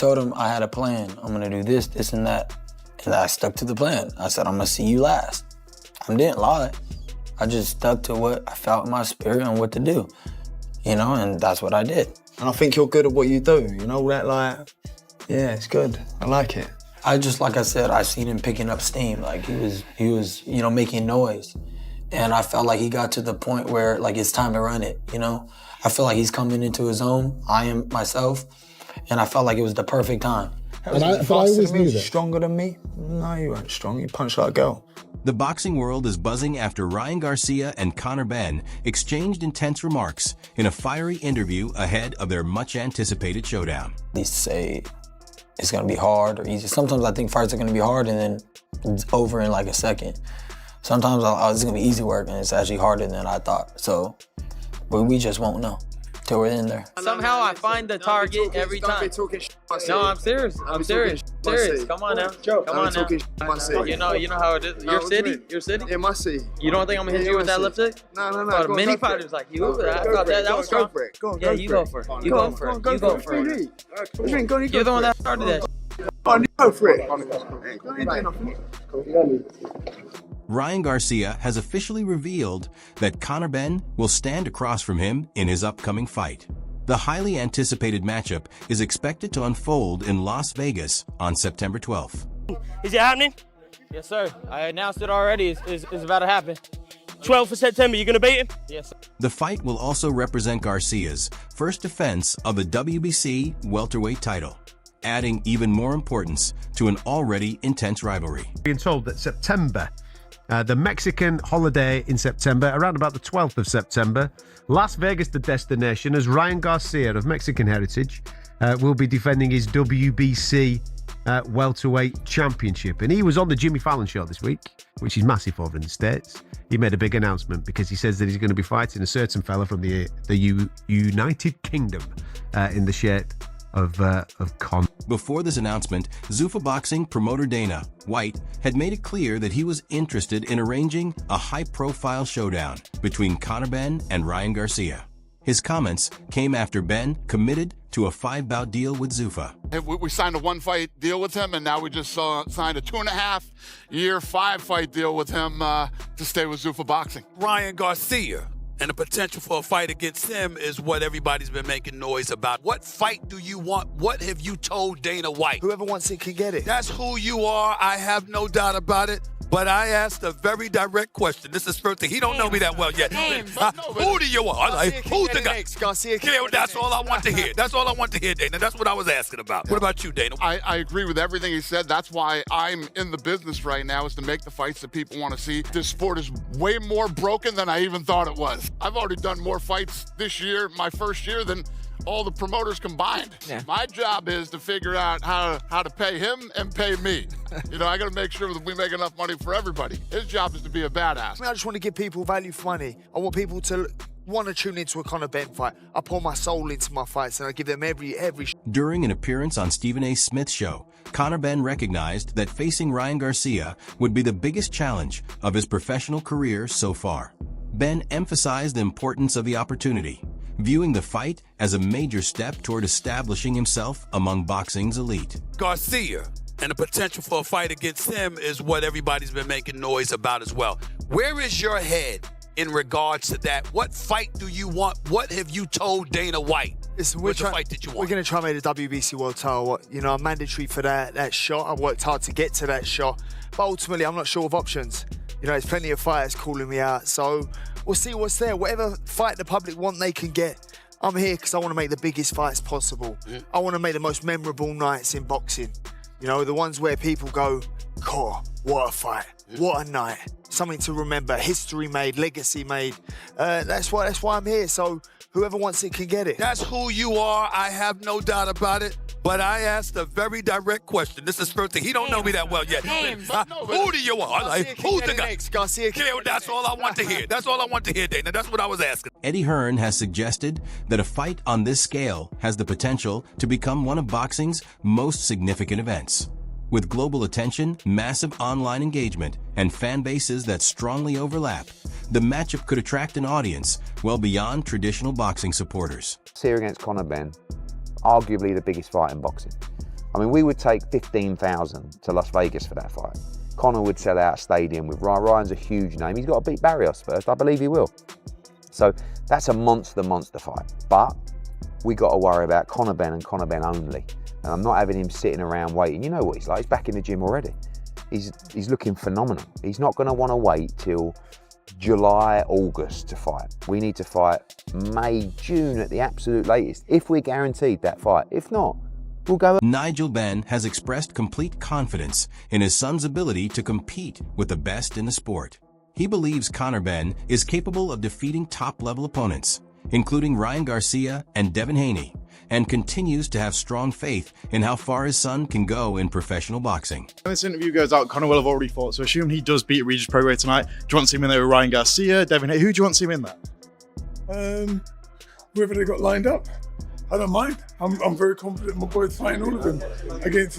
Told him I had a plan. I'm gonna do this, this, and that. And I stuck to the plan. I said, I'm gonna see you last. I didn't lie. I just stuck to what I felt in my spirit and what to do, you know, and that's what I did. And I think you're good at what you do, you know, that like, yeah, it's good. I like it. I just, like I said, I seen him picking up steam. Like he was, you know, making noise. And I felt like he got to the point where like it's time to run it, you know? I feel like he's coming into his own. I am myself. And I felt like it was the perfect time. But I always knew that. Stronger than me? No, you weren't strong. You punched like a girl. The boxing world is buzzing after Ryan Garcia and Conor Benn exchanged intense remarks in a fiery interview ahead of their much-anticipated showdown. They say it's gonna be hard or easy. Sometimes I think fights are gonna be hard and then it's over in like a second. Sometimes it's gonna be easy work and it's actually harder than I thought. So, but we just won't know till we're in there. Somehow I find the target every time. No, I'm serious. I'm serious. Serious. Come on now. Come on now. You know how it is. Your city? In my city. You don't think I'm gonna hit you with that lipstick? No. Many fighters like you. I thought that was strong. Yeah, you go for it. You go for it. You go for it. You're the one that started that. Go for it. Ryan Garcia has officially revealed that Conor Benn will stand across from him in his upcoming fight. The highly anticipated matchup is expected to unfold in Las Vegas on September 12th. Is it happening? Yes, sir. I announced it already. It's about to happen. 12th of September, you gonna beat him? Yes, sir. The fight will also represent Garcia's first defense of the WBC welterweight title, adding even more importance to an already intense rivalry. Being told that September, the Mexican holiday in September, around about the 12th of September, Las Vegas, the destination, as Ryan Garcia of Mexican heritage will be defending his WBC welterweight championship. And he was on the Jimmy Fallon show this week, which is massive over in the States. He made a big announcement because he says that he's going to be fighting a certain fella from the United Kingdom in the shape of Conor. Before this announcement, Zuffa Boxing promoter Dana White had made it clear that he was interested in arranging a high-profile showdown between Conor Benn and Ryan Garcia. His comments came after Benn committed to a 5-bout deal with Zuffa. We signed a 1-fight deal with him, and now we just signed a 2.5-year, 5-fight deal with him to stay with Zuffa Boxing. Ryan Garcia. And the potential for a fight against him is what everybody's been making noise about. What fight do you want? What have you told Dana White? Whoever wants it can get it. That's who you are. I have no doubt about it. But I asked a very direct question. This is first thing. He don't know me that well yet. Who do you want? Who's the guy? Garcia. Yeah, that's all I want to hear. That's all I want to hear, Dana. That's what I was asking about. What about you, Dana? I agree with everything he said. That's why I'm in the business right now, is to make the fights that people want to see. This sport is way more broken than I even thought it was. I've already done more fights this year, my first year, than all the promoters combined. Yeah. My job is to figure out how to pay him and pay me. You know, I got to make sure that we make enough money for everybody. His job is to be a badass. I just want to give people value for money. I want people to want to tune into a Conor Benn fight. I pour my soul into my fights and I give them every. During an appearance on Stephen A. Smith's show, Conor Benn recognized that facing Ryan Garcia would be the biggest challenge of his professional career so far. Benn emphasized the importance of the opportunity, viewing the fight as a major step toward establishing himself among boxing's elite. Garcia, and the potential for a fight against him is what everybody's been making noise about as well. Where is your head in regards to that? What fight do you want? What have you told Dana White? Listen, What's the fight that you want? We're going to try and make the WBC World title. You know, I'm mandatory for that shot. I've worked hard to get to that shot. But ultimately, I'm not sure of options. You know, there's plenty of fighters calling me out. So we'll see what's there. Whatever fight the public want, they can get. I'm here because I want to make the biggest fights possible. I want to make the most memorable nights in boxing. You know, the ones where people go, "God, what a fight. What a night. Something to remember. History made, legacy made." That's why I'm here. So whoever wants it can get it. That's who you are. I have no doubt about it. But I asked a very direct question. This is first thing. He don't know me that well yet. Who do you want? Who's the guy? Garcia. Yeah, that's all I want to hear. That's all I want to hear, Dana. That's what I was asking. Eddie Hearn has suggested that a fight on this scale has the potential to become one of boxing's most significant events. With global attention, massive online engagement, and fan bases that strongly overlap, the matchup could attract an audience well beyond traditional boxing supporters. Garcia against Conor Benn, arguably the biggest fight in boxing. I mean, we would take 15,000 to Las Vegas for that fight. Conor would sell out a stadium with Ryan. Ryan's a huge name. He's got to beat Barrios first. I believe he will. So that's a monster fight. But we got to worry about Conor Benn and Conor Benn only. And I'm not having him sitting around waiting. You know what he's like. He's back in the gym already. He's looking phenomenal. He's not going to want to wait till July, August to fight. We need to fight May, June at the absolute latest, if we're guaranteed that fight. If not, we'll go. Nigel Benn has expressed complete confidence in his son's ability to compete with the best in the sport. He believes Conor Benn is capable of defeating top-level opponents, including Ryan Garcia and Devin Haney, and continues to have strong faith in how far his son can go in professional boxing. When this interview goes out, Conor will have already fought, so assuming he does beat Regis Prograis tonight, do you want to see him in there with Ryan Garcia, Devin Haney? Who do you want to see him in there? Whoever they got lined up, I don't mind. I'm very confident my boys fighting all of them against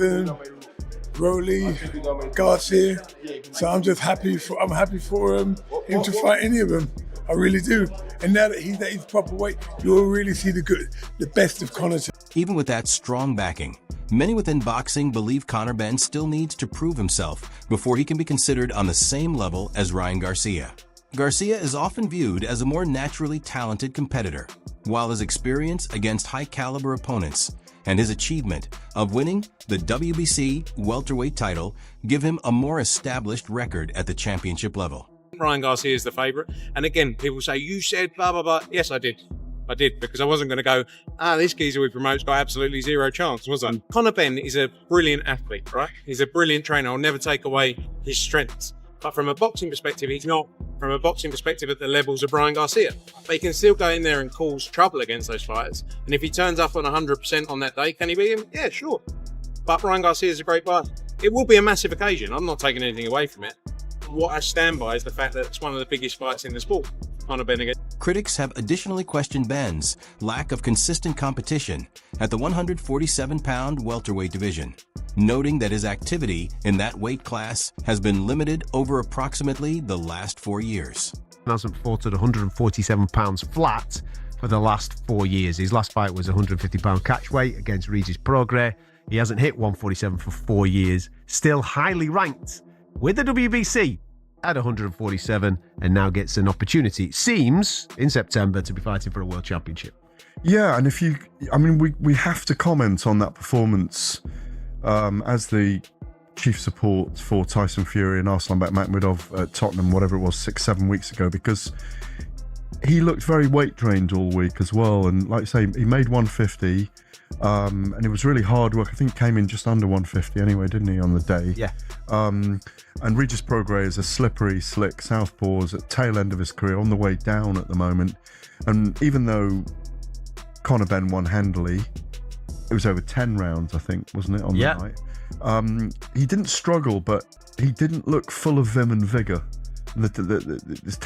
Rolly, Garcia. So I'm just happy for him to fight any of them. I really do. And now that he's at his proper weight, you'll really see the best of Conor. Even with that strong backing, many within boxing believe Conor Benn still needs to prove himself before he can be considered on the same level as Ryan Garcia. Garcia is often viewed as a more naturally talented competitor, while his experience against high-caliber opponents and his achievement of winning the WBC welterweight title give him a more established record at the championship level. Ryan Garcia is the favourite. And again, people say, you said blah, blah, blah. Yes, I did. I did, because I wasn't going to go, this geezer we promote's got absolutely zero chance, was I? Conor Benn is a brilliant athlete, right? He's a brilliant trainer. I'll never take away his strengths. But from a boxing perspective, he's not from a boxing perspective at the levels of Ryan Garcia. But he can still go in there and cause trouble against those fighters. And if he turns up on 100% on that day, can he beat him? Yeah, sure. But Ryan Garcia is a great fighter. It will be a massive occasion. I'm not taking anything away from it. What I stand by is the fact that it's one of the biggest fights in the sport. Conor Benn again. Critics have additionally questioned Benn's lack of consistent competition at the 147-pound welterweight division, noting that his activity in that weight class has been limited over approximately the last 4 years. He hasn't fought at 147 pounds flat for the last 4 years. His last fight was 150-pound catchweight against Regis Prograis. He hasn't hit 147 for 4 years. Still highly ranked with the WBC at 147, and now gets an opportunity, it seems, in September to be fighting for a world championship. Yeah, and we have to comment on that performance as the chief support for Tyson Fury and Arslanbek Makhmudov at Tottenham, whatever it was, 6-7 weeks ago, because he looked very weight drained all week as well. And like I say, he made 150, and it was really hard work. I think he came in just under 150 anyway, didn't he, on the day? Yeah. And Regis Prograis is a slippery, slick southpaw at tail end of his career, on the way down at the moment. And even though Conor Benn won handily, it was over 10 rounds, I think, wasn't it, on the night? He didn't struggle, but he didn't look full of vim and vigour. The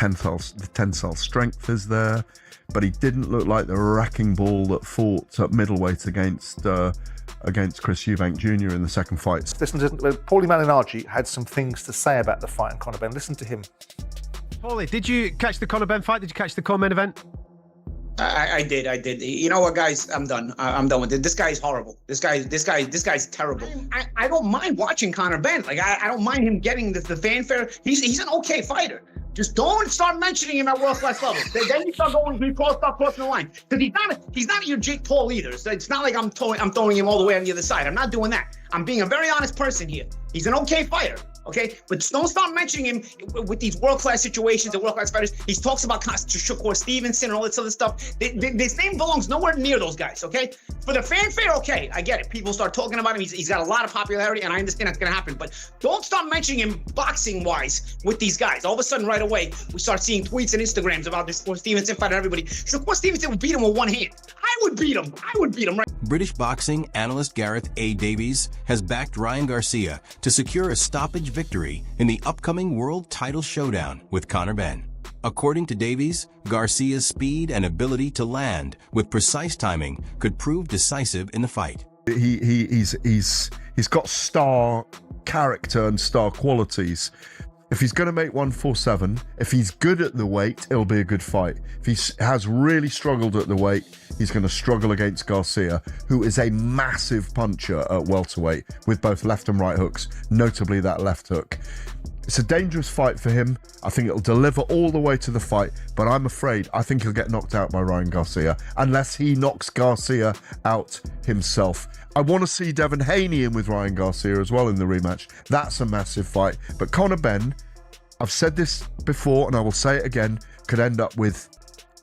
tensile strength is there, but he didn't look like the wrecking ball that fought at middleweight against Chris Eubank Jr. in the second fight. Listen to Paulie Malignaggi had some things to say about the fight and Conor Benn. Listen to him. Paulie, did you catch the Conor Benn fight? Did you catch the co-main event? I did. You know what, guys? I'm done. I'm done with it. This guy's horrible. This guy's terrible. I don't mind watching Conor Benn. Like I don't mind him getting the fanfare. He's an okay fighter. Just don't start mentioning him at world-class level. Then you start crossing the line. Because he's not your Jake Paul either. So it's not like I'm throwing him all the way on the other side. I'm not doing that. I'm being a very honest person here. He's an okay fighter, okay? But just don't start mentioning him with these world-class situations and world-class fighters. He talks about Shakur Stevenson and all this other stuff. His name belongs nowhere near those guys, okay? For the fanfare, okay, I get it. People start talking about him. He's got a lot of popularity, and I understand that's going to happen. But don't start mentioning him boxing-wise with these guys. All of a sudden, right away, we start seeing tweets and Instagrams about this Shakur Stevenson fight and everybody. Shakur Stevenson would beat him with one hand. I would beat him, right? British boxing analyst Gareth A. Davies has backed Ryan Garcia to secure a stoppage victory in the upcoming world title showdown with Conor Benn. According to Davies, Garcia's speed and ability to land with precise timing could prove decisive in the fight. He's got star character and star qualities. If he's going to make 147, if he's good at the weight, it'll be a good fight. If he has really struggled at the weight, he's going to struggle against Garcia, who is a massive puncher at welterweight with both left and right hooks, notably that left hook. It's a dangerous fight for him. I think it'll deliver all the way to the fight, but I'm afraid I think he'll get knocked out by Ryan Garcia unless he knocks Garcia out himself. I want to see Devin Haney in with Ryan Garcia as well in the rematch. That's a massive fight. But Conor Benn, I've said this before and I will say it again, could end up with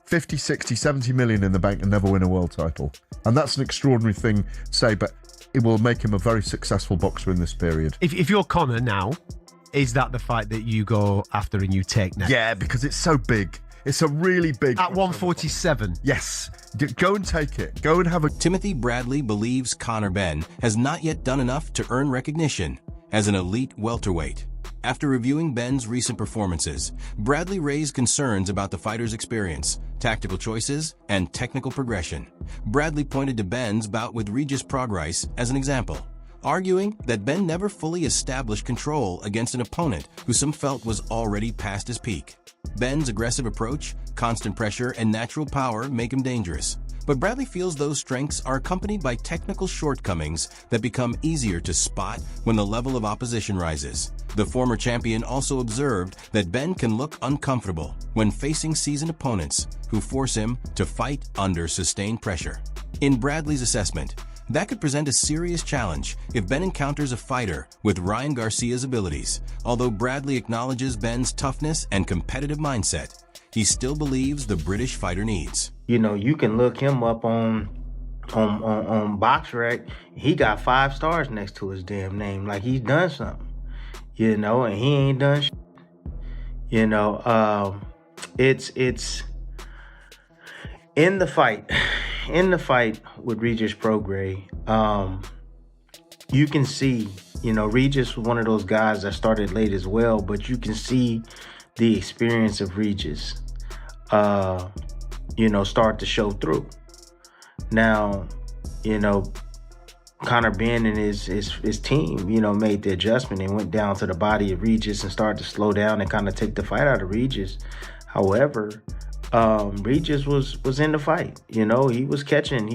50, 60, 70 million in the bank and never win a world title. And that's an extraordinary thing to say, but it will make him a very successful boxer in this period. If you're Conor now, is that the fight that you go after and you take next? Yeah, because it's so big. It's a really big... At 147? Yes. Go and take it. Go and have a... Timothy Bradley believes Conor Benn has not yet done enough to earn recognition as an elite welterweight. After reviewing Benn's recent performances, Bradley raised concerns about the fighter's experience, tactical choices, and technical progression. Bradley pointed to Benn's bout with Regis Prograis as an example, arguing that Benn never fully established control against an opponent who some felt was already past his peak. Benn's aggressive approach, constant pressure, and natural power make him dangerous. But Bradley feels those strengths are accompanied by technical shortcomings that become easier to spot when the level of opposition rises. The former champion also observed that Benn can look uncomfortable when facing seasoned opponents who force him to fight under sustained pressure. In Bradley's assessment, that could present a serious challenge if Benn encounters a fighter with Ryan Garcia's abilities. Although Bradley acknowledges Benn's toughness and competitive mindset, he still believes the British fighter needs. You know, you can look him up on BoxRec. He got 5 stars next to his damn name, like he's done something. You know, and he ain't done shit. You know, it's in the fight. In the fight with Regis Prograis, you can see, you know, Regis was one of those guys that started late as well, but you can see the experience of Regis, you know, start to show through. Now, you know, Conor Benn and his team, you know, made the adjustment and went down to the body of Regis and started to slow down and kind of take the fight out of Regis. However, Regis was in the fight, you know, he was catching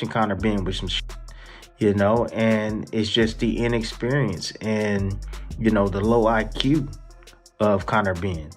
Conor Benn with some shit, you know, and it's just the inexperience and, you know, the low IQ of Conor Benn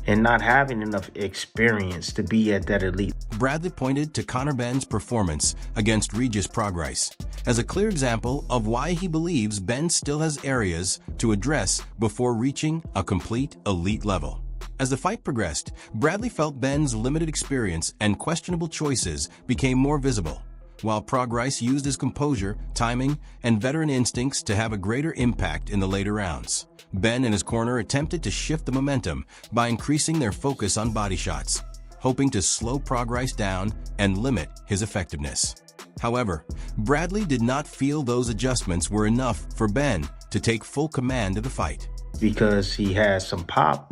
and not having enough experience to be at that elite. Bradley pointed to Conor Benn's performance against Regis Prograis as a clear example of why he believes Benn still has areas to address before reaching a complete elite level. As the fight progressed, Bradley felt Benn's limited experience and questionable choices became more visible, while Prograis used his composure, timing, and veteran instincts to have a greater impact in the later rounds. Benn and his corner attempted to shift the momentum by increasing their focus on body shots, hoping to slow Prograis down and limit his effectiveness. However, Bradley did not feel those adjustments were enough for Benn to take full command of the fight. Because he had some pop,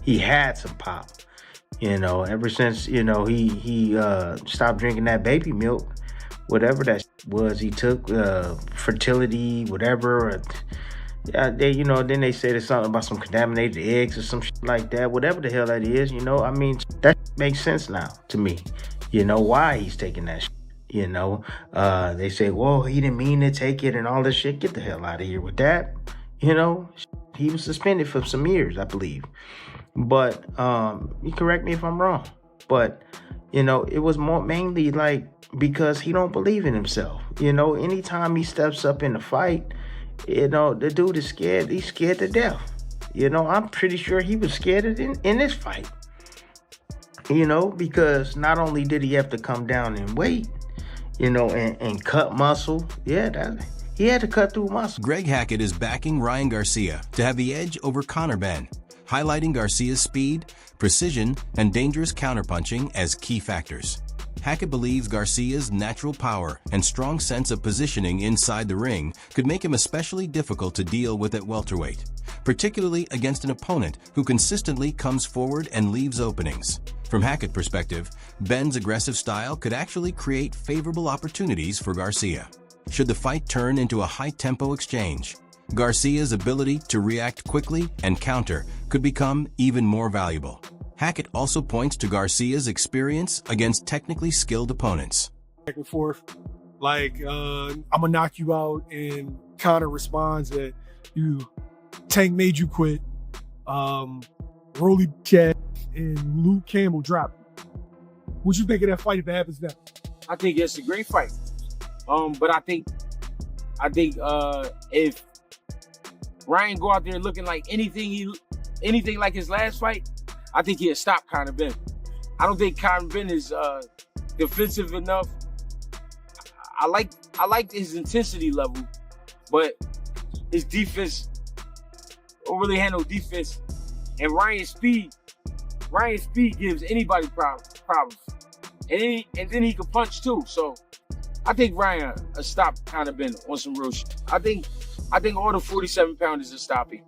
he had some pop. You know, ever since, you know, he stopped drinking that baby milk, whatever that was, he took fertility, whatever. You know, then they said it's something about some contaminated eggs or some shit like that, whatever the hell that is, you know. I mean, that makes sense now to me, you know, why he's taking that shit. You know, they say, well, he didn't mean to take it and all this shit. Get the hell out of here with that. You know, he was suspended for some years, I believe. But you correct me if I'm wrong. But, you know, it was mainly like because he don't believe in himself. You know, anytime he steps up in a fight, you know, the dude is scared. He's scared to death. You know, I'm pretty sure he was scared in this fight. You know, because not only did he have to come down in weight, you know, and cut muscle. Yeah, he had to cut through muscle. Greg Hackett is backing Ryan Garcia to have the edge over Conor Benn, highlighting Garcia's speed, precision, and dangerous counterpunching as key factors. Hackett believes Garcia's natural power and strong sense of positioning inside the ring could make him especially difficult to deal with at welterweight, particularly against an opponent who consistently comes forward and leaves openings. From Hackett's perspective, Benn's aggressive style could actually create favorable opportunities for Garcia. Should the fight turn into a high-tempo exchange, Garcia's ability to react quickly and counter could become even more valuable. Hackett also points to Garcia's experience against technically skilled opponents. Back and forth, like I'm gonna knock you out, and Conor responds that Tank made you quit. Rolly Cat and Luke Campbell dropped. What you think of that fight if it happens now? I think it's a great fight. But I think if Ryan go out there looking like anything like his last fight, I think he'll stop Conor Benn. I don't think Conor Benn is defensive enough. I like his intensity level, but his defense don't really handle defense. And Ryan's speed gives anybody problems. And then he can punch too. So I think Ryan will stop Conor Benn on some real shit. I think all the 47-pounders will stop him.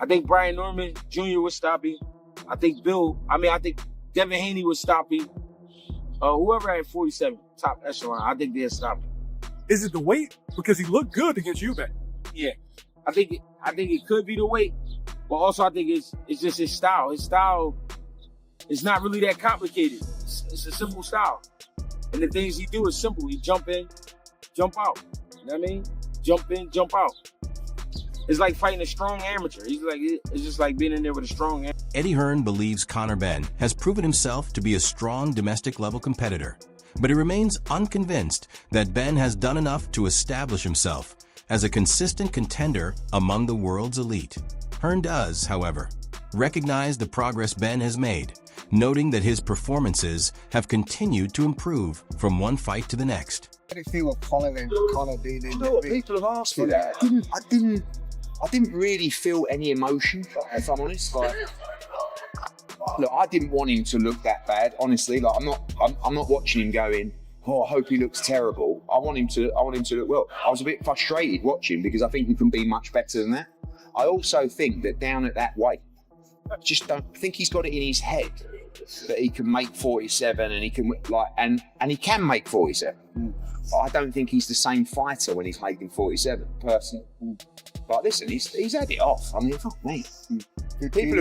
I think Brian Norman Jr. will stop him. I think Devin Haney will stop him. Whoever at 47, top echelon, I think they'll stop him. Is it the weight? Because he looked good against Eubank. Yeah, I think it could be the weight, but also I think it's just his style. His style is not really that complicated. It's a simple style, and the things he do is simple. He jump in, jump out. You know what I mean? Jump in, jump out. It's like fighting a strong amateur. It's just like being in there with a strong amateur. Eddie Hearn believes Conor Benn has proven himself to be a strong domestic-level competitor, but he remains unconvinced that Benn has done enough to establish himself as a consistent contender among the world's elite. Hearn does, however, recognize the progress Benn has made, noting that his performances have continued to improve from one fight to the next. How do you feel with Conor being in Look, people have asked me that. I didn't really feel any emotion, if I'm honest. Like, look, I didn't want him to look that bad, honestly. Like, I'm not watching him going, oh, I hope he looks terrible. I want him to look well. I was a bit frustrated watching because I think he can be much better than that. I also think that down at that weight, I just don't think he's got it in his head that he can make 47 and he can and he can make 47. But I don't think he's the same fighter when he's making 47, personally. But listen, he's had it off. I mean, fuck me. People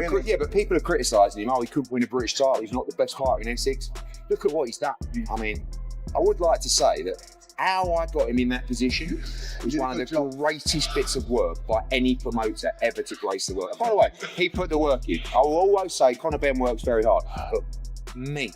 are criticising him. Oh, he couldn't win a British title. He's not the best fighter in Essex. Look at what he's done. I mean, I would like to say that how I got him in that position was one of the greatest bits of work by any promoter ever to grace the world. And by the way, he put the work in. I will always say Conor Benn works very hard. But me,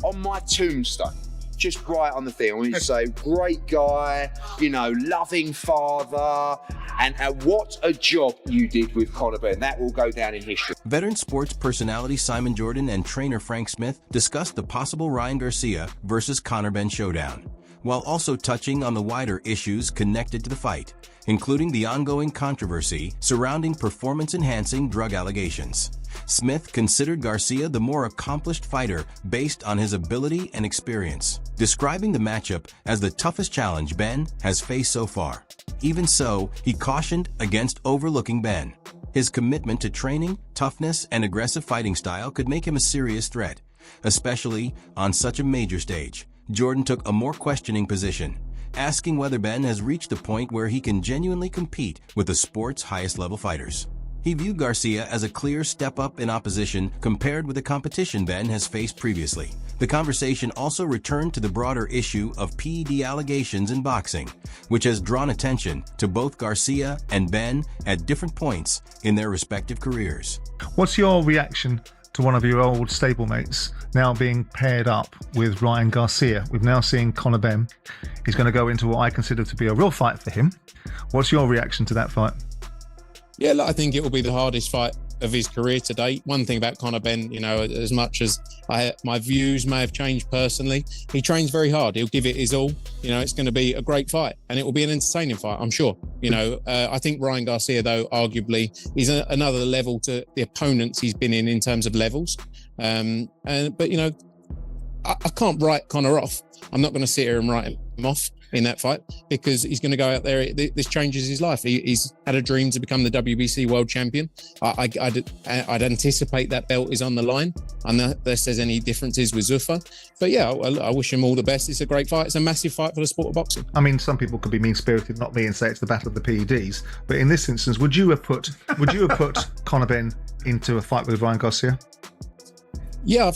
on my tombstone, just right on the thing, I want you to say, great guy, loving father, and what a job you did with Conor Benn. That will go down in history. Veteran sports personality Simon Jordan and trainer Frank Smith discussed the possible Ryan Garcia versus Conor Benn showdown, while also touching on the wider issues connected to the fight, including the ongoing controversy surrounding performance-enhancing drug allegations. Smith considered Garcia the more accomplished fighter based on his ability and experience, describing the matchup as the toughest challenge Benn has faced so far. Even so, he cautioned against overlooking Benn. His commitment to training, toughness, and aggressive fighting style could make him a serious threat, especially on such a major stage. Jordan took a more questioning position, asking whether Benn has reached a point where he can genuinely compete with the sport's highest-level fighters. He viewed Garcia as a clear step up in opposition compared with the competition Benn has faced previously. The conversation also returned to the broader issue of PED allegations in boxing, which has drawn attention to both Garcia and Benn at different points in their respective careers. What's your reaction to one of your old stablemates now being paired up with Ryan Garcia? We've now seen Conor Benn. He's going to go into what I consider to be a real fight for him. What's your reaction to that fight? Yeah, I think it will be the hardest fight of his career to date. One thing about Conor Benn, as much as my views may have changed personally, he trains very hard. He'll give it his all. It's going to be a great fight and it will be an entertaining fight, I'm sure. I think Ryan Garcia, though, arguably is another level to the opponents he's been in terms of levels. But I can't write Conor off. I'm not going to sit here and write him off. in that fight, because he's going to go out there. This changes his life. He's had a dream to become the WBC world champion. I'd anticipate that belt is on the line, unless there's any differences with Zuffa. But yeah, I wish him all the best. It's a great fight. It's a massive fight for the sport of boxing. I mean, some people could be mean-spirited, not me, and say it's the battle of the PEDs. But in this instance, would you have put Conor Benn into a fight with Ryan Garcia? Yeah,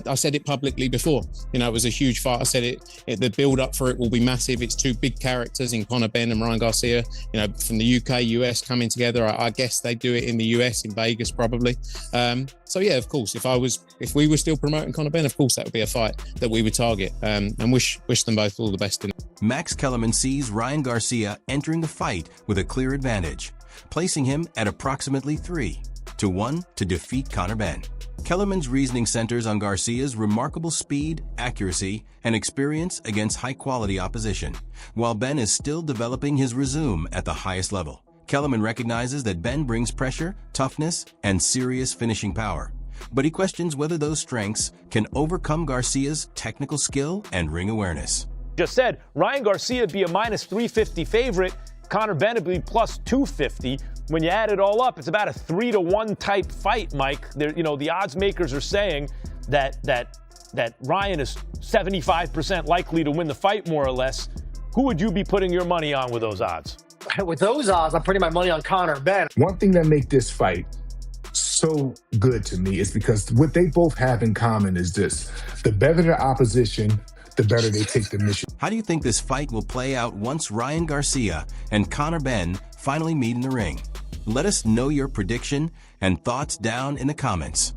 I said it publicly before. You know, it was a huge fight. I said it. The build-up for it will be massive. It's two big characters in Conor Benn and Ryan Garcia. You know, from the UK, US coming together. I guess they do it in the US, in Vegas, probably. So yeah, of course, if we were still promoting Conor Benn, of course that would be a fight that we would target. And wish them both all the best in it. Max Kellerman sees Ryan Garcia entering the fight with a clear advantage, placing him at approximately 3-1 to defeat Conor Benn. Kellerman's reasoning centers on Garcia's remarkable speed, accuracy, and experience against high-quality opposition, while Benn is still developing his resume at the highest level. Kellerman recognizes that Benn brings pressure, toughness, and serious finishing power, but he questions whether those strengths can overcome Garcia's technical skill and ring awareness. Just said, Ryan Garcia would be a -350 favorite, Conor Benn would be +250. When you add it all up, it's about a 3-1 type fight, Mike. The odds makers are saying that Ryan is 75% likely to win the fight, more or less. Who would you be putting your money on with those odds? With those odds, I'm putting my money on Conor Benn. One thing that makes this fight so good to me is because what they both have in common is this: the better the opposition, the better they take the mission. How do you think this fight will play out once Ryan Garcia and Conor Benn finally meet in the ring? Let us know your prediction and thoughts down in the comments.